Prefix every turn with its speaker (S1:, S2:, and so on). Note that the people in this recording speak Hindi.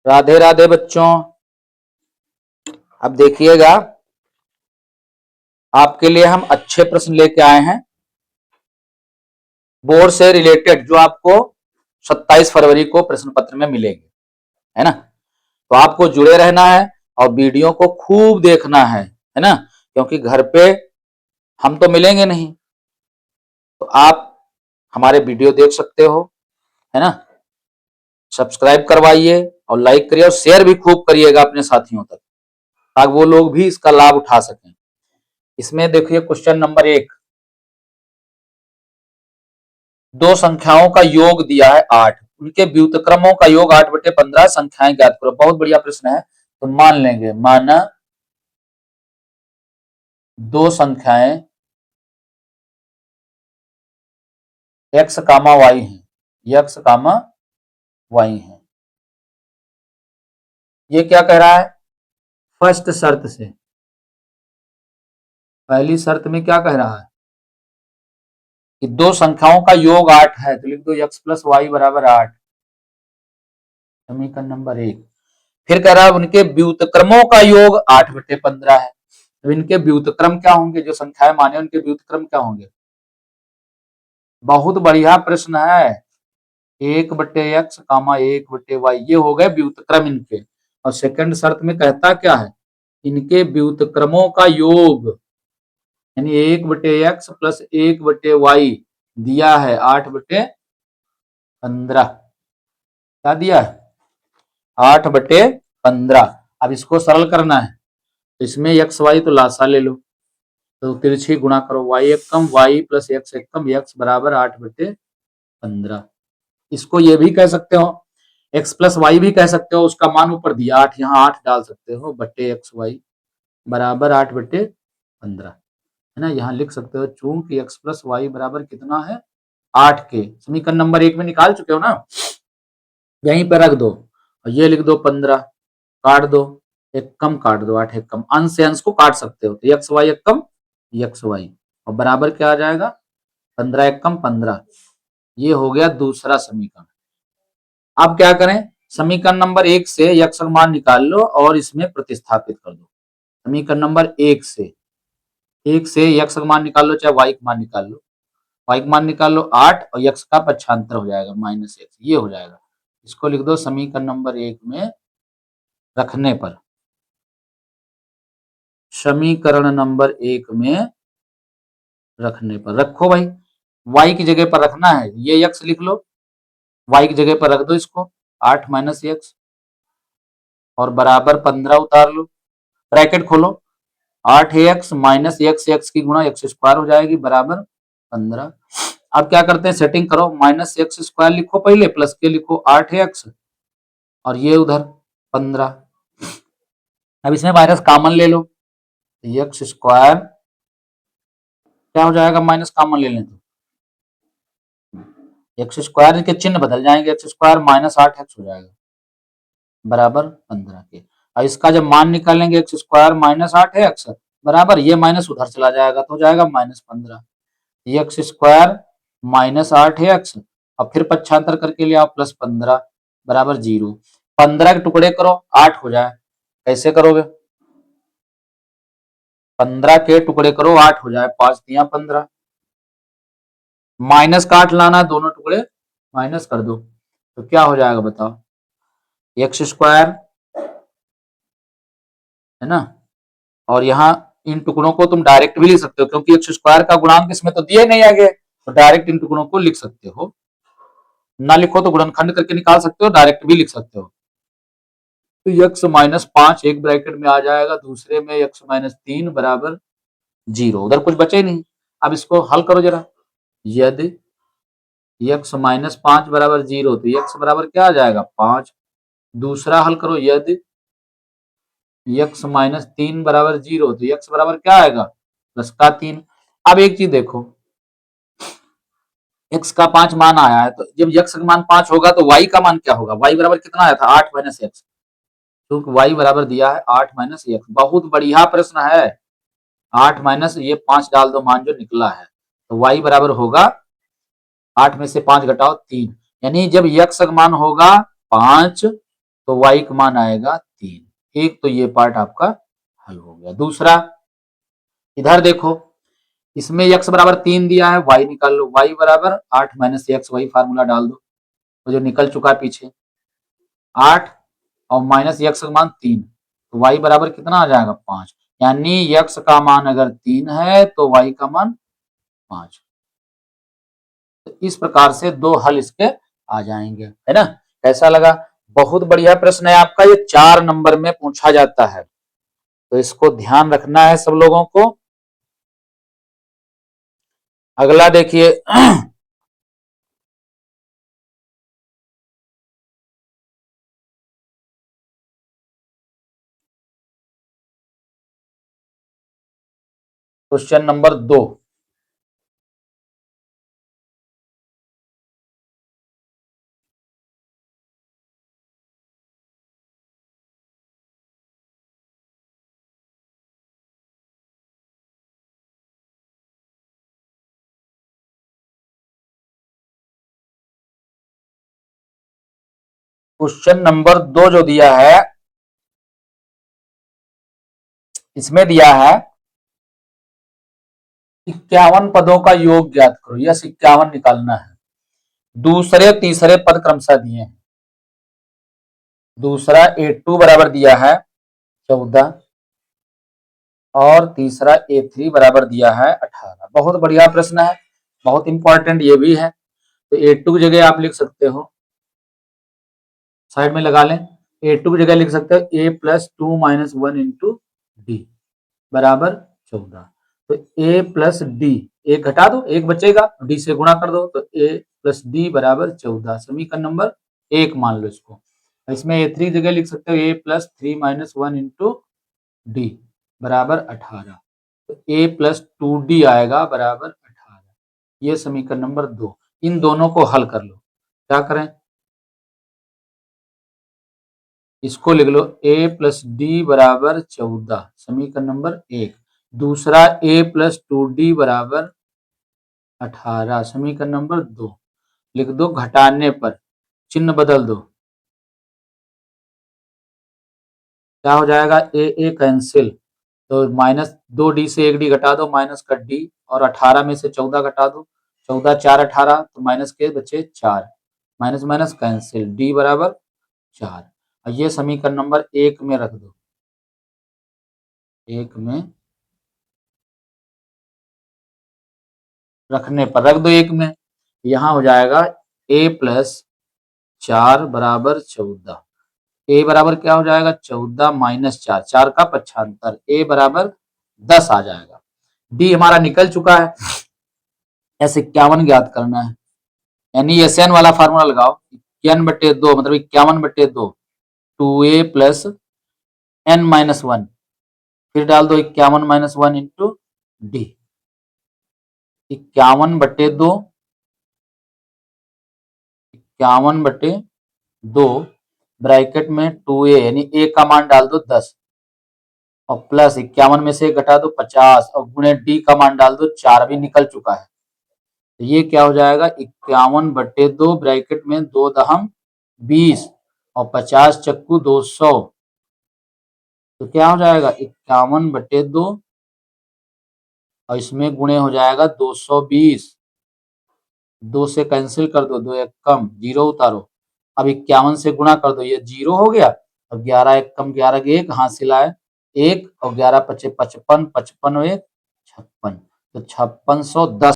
S1: राधे राधे बच्चों। अब देखिएगा, आपके लिए हम अच्छे प्रश्न लेके आए हैं बोर्ड से रिलेटेड, जो आपको 27 फरवरी को प्रश्न पत्र में मिलेंगे, है ना। तो आपको जुड़े रहना है और वीडियो को खूब देखना है ना, क्योंकि घर पे हम तो मिलेंगे नहीं, तो आप हमारे वीडियो देख सकते हो, है ना। सब्सक्राइब करवाइए और लाइक करिए और शेयर भी खूब करिएगा अपने साथियों तक, ताकि वो लोग भी इसका लाभ उठा सकें। इसमें देखिए क्वेश्चन नंबर 1, दो संख्याओं का योग दिया है 8, उनके व्युत्क्रमों का योग 8/15, संख्याएं ज्ञात करो। बहुत बढ़िया प्रश्न है। तो मान लेंगे, माना दो संख्याएं x कामा y है, x कामा y है। ये क्या कह रहा है? फर्स्ट शर्त से, पहली शर्त में क्या कह रहा है कि दो संख्याओं का योग 8 है, तो लिख दो x प्लस वाई बराबर 8, समीकरण नंबर 1। फिर कह रहा है उनके व्युत्क्रमों का योग 8/15 है। तो इनके व्युत्क्रम क्या होंगे? जो संख्याएं माने उनके व्युत्क्रम क्या होंगे? बहुत बढ़िया प्रश्न है। 1/x कामा 1/y, ये हो गए व्युत्क्रम इनके। और सेकंड शर्त में कहता क्या है? इनके व्युत्क्रमों का योग, यानी 1/x प्लस 1/y दिया है 8/15। क्या दिया है? 8/15। अब इसको सरल करना है, तो इसमें एक्स वाई तो लासा ले लो, तो तिरछी गुणा करो, वाई एक कम वाई प्लस एक्स एक कम, एक्स बराबर 8/15। इसको ये भी कह सकते हो, एक्स प्लस वाई भी कह सकते हो, उसका मान ऊपर दिया 8, यहाँ 8 डाल सकते हो, बट्टे एक्स वाई बराबर 8/15, है ना। यहाँ लिख सकते हो चूंकि एक्स प्लस वाई बराबर कितना है? 8 के समीकरण नंबर 1 में निकाल चुके हो ना, यहीं पे रख दो और ये लिख दो 15, काट दो, एक कम काट दो, 8 एक कम, अंश से अंश को काट सकते हो, तो एक्स वाई एक कम एक्स वाई, और बराबर क्या आ जाएगा? 15 एक कम 15। ये हो गया दूसरा समीकरण। अब क्या करें? समीकरण नंबर 1 से यक्स का मान निकाल लो और इसमें प्रतिस्थापित कर दो। समीकरण नंबर 1 से यक्स का मान निकाल लो, चाहे वाई का मान निकाल लो। वाई का मान निकाल लो 8 और यक्स का पक्षांतर हो जाएगा -x, ये हो जाएगा। इसको लिख दो समीकरण नंबर 1 में रखने पर, समीकरण नंबर 1 में रखने पर रखो भाई, y की जगह पर रखना है, ये x लिख लो, y की जगह पर रख दो इसको, 8 माइनस x और बराबर 15 उतार लो, ब्रैकेट खोलो, 8x माइनस x की गुणा x स्क्वायर हो जाएगी बराबर 15। अब क्या करते हैं? सेटिंग करो, माइनस एक्स स्क्वायर लिखो पहले, प्लस के लिखो 8x और ये उधर 15। अब इसमें माइनस कॉमन ले लो, एक्स स्क्वायर क्या हो जाएगा? माइनस कॉमन ले लें तो एक्स स्क्वायर के चिन्ह बदल जाएंगे, एक्स स्क्वायर माइनस 8x हो जाएगा बराबर 15 के। और इसका जब मान निकालेंगे एक्स स्क्वायर माइनस 8x बराबर, ये माइनस उधर चला जाएगा तो हो जाएगा -15, एक्स स्क्वायर माइनस 8x और फिर पक्षांतर करके ले आओ +15 बराबर 0। 15 के टुकड़े करो 8 हो जाए, कैसे करोगे? 15 के टुकड़े करो 8 हो जाए, 5 दिया 15, माइनस का 8 लाना, दोनों टुकड़े माइनस कर दो, तो क्या हो जाएगा बताओ? एक्स स्क्वायर, है ना। और यहाँ इन टुकड़ों को तुम डायरेक्ट भी लिख सकते हो, क्योंकि एक्स स्क्वायर का गुणांक इसमें तो दिए नहीं आगे, तो डायरेक्ट इन टुकड़ों को लिख सकते हो। ना लिखो तो गुणनखंड करके निकाल सकते हो, डायरेक्ट भी लिख सकते हो। तो x माइनस 5 एक ब्रैकेट में आ जाएगा, दूसरे में x माइनस 3 बराबर 0, उधर कुछ बचे ही नहीं। अब इसको हल करो जरा, यदि x माइनस 5 बराबर 0 तो x बराबर क्या आ जाएगा? 5। दूसरा हल करो, यदि x माइनस 3 बराबर 0 तो x बराबर क्या आएगा? प्लस का 3। अब एक चीज देखो, x का 5 मान आया है, तो जब x का मान 5 होगा तो y का मान क्या होगा? y बराबर कितना आया था? 8 माइनस x, क्योंकि y बराबर दिया है 8 माइनस x। बहुत बढ़िया प्रश्न है। 8 माइनस ये 5 डाल दो, मान जो निकला है, तो y बराबर होगा 8 में से 5 घटाओ 3, यानी जब x का मान होगा 5 तो y का मान आएगा 3। एक तो ये पार्ट आपका हल हो गया। दूसरा इधर देखो, इसमें x बराबर 3 दिया है, y निकाल लो। y बराबर 8 माइनस एक्स, वही फार्मूला डाल दो तो जो निकल चुका है पीछे 8 और माइनस एक्स का मान 3, तो y बराबर कितना आ जाएगा 5। यानी x का मान अगर 3 है तो y का मान 5। तो इस प्रकार से दो हल इसके आ जाएंगे, है ना। कैसा लगा? बहुत बढ़िया प्रश्न है आपका, ये 4 नंबर में पूछा जाता है, तो इसको ध्यान रखना है सब लोगों को। अगला देखिए क्वेश्चन नंबर 2। क्वेश्चन नंबर 2 जो दिया है, इसमें दिया है 51 पदों का योग ज्ञात करो। यस, 51 निकालना है। दूसरे तीसरे पद क्रमशः दिए हैं। दूसरा A2 बराबर दिया है 14 और तीसरा A3 बराबर दिया है 18। बहुत बढ़िया प्रश्न है, बहुत इंपॉर्टेंट ये भी है। तो A2 की जगह आप लिख सकते हो, साइड में लगा लें, A2 की जगह लिख सकते हो A plus 2 minus 1 into D बराबर 14। तो A प्लस डी, एक घटा दो, एक बचेगा, डी से गुणा कर दो, तो A प्लस डी बराबर 14। समीकरण नंबर 1 मान लो इसको। इसमें A3 जगह लिख सकते हो A plus 3 minus 1 into D बराबर 18। तो A प्लस 2D आएगा बराबर 18। ये समीकरण नंबर 2। इन दोनों को हल कर लो। क्या करें, इसको लिख लो A प्लस डी बराबर 14, समीकरण नंबर 1। दूसरा A प्लस 2D बराबर 18, समीकरण नंबर 2 लिख दो। घटाने पर चिन्ह बदल दो, क्या हो जाएगा, ए कैंसिल, तो माइनस 2D से 1D घटा दो, माइनस का D, और 18 में से 14 घटा दो, 14 4 18, तो माइनस के बचे 4, माइनस माइनस कैंसिल, D बराबर 4। और ये समीकरण नंबर 1 में रख दो। 1 में रखने पर रख दो 1 में, यहाँ हो जाएगा A प्लस 4 बराबर 14। ए बराबर क्या हो जाएगा, 14 माइनस 4, 4 का पक्षांतर, ए बराबर 10 आ जाएगा। डी हमारा निकल चुका है। एस 51 ज्ञात करना है, यानी एस एन वाला फार्मूला लगाओ, 51/2 मतलब 51/2, 2a प्लस एन माइनस 1, फिर डाल दो 51 माइनस 1 इंटू डी। 51/2, 51/2 ब्रैकेट में 2a यानी a का मान डाल दो 10, और प्लस 51 में से घटा दो 50, और गुणे डी का मान डाल दो 4, भी निकल चुका है। तो ये क्या हो जाएगा, 51/2 ब्रैकेट में 2 दहम 20 और 50 चक्कू 200, तो क्या हो जाएगा 51/2 और इसमें गुणे हो जाएगा 220। 2 से कैंसिल कर दो, 2 एक कम, 0 उतारो, अब 51 से गुणा कर दो, ये 0 हो गया। अब 11 एक कम, 11 के 1 हासिल आए 1, और 11 पचे 55, 55 और 1 56, तो 5610